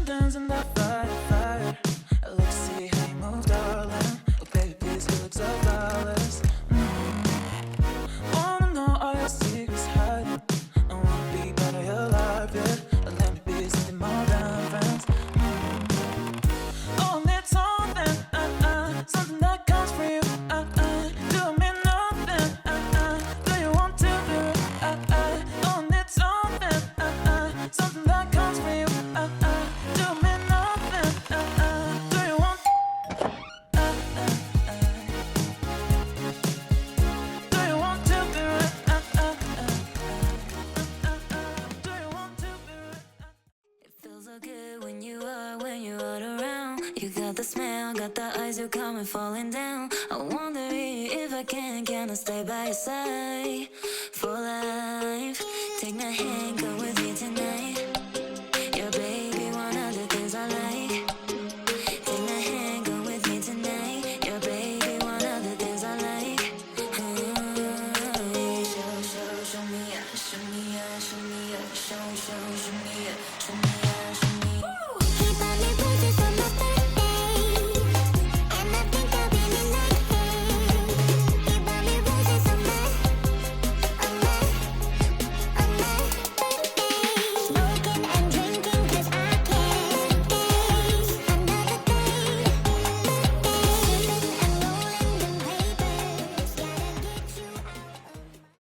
Dancing that fire. Let's see how you move, darling. Oh, baby, these looks are flawless. Wanna know all your secrets hiding. I wanna be part of your life, yeah. Let me be something more than friends. Oh, I need something, something that comes from you. Do me nothing, do you want to do it? Oh, I need something, something that comes from you. Do me nothing, do you want? Do you want to do it? Do you want to do it? It feels so good when you are around. You got the smell, got the eyes, you come and falling down. I wonder if I can I stay by your side for life? Take my hand, go with me.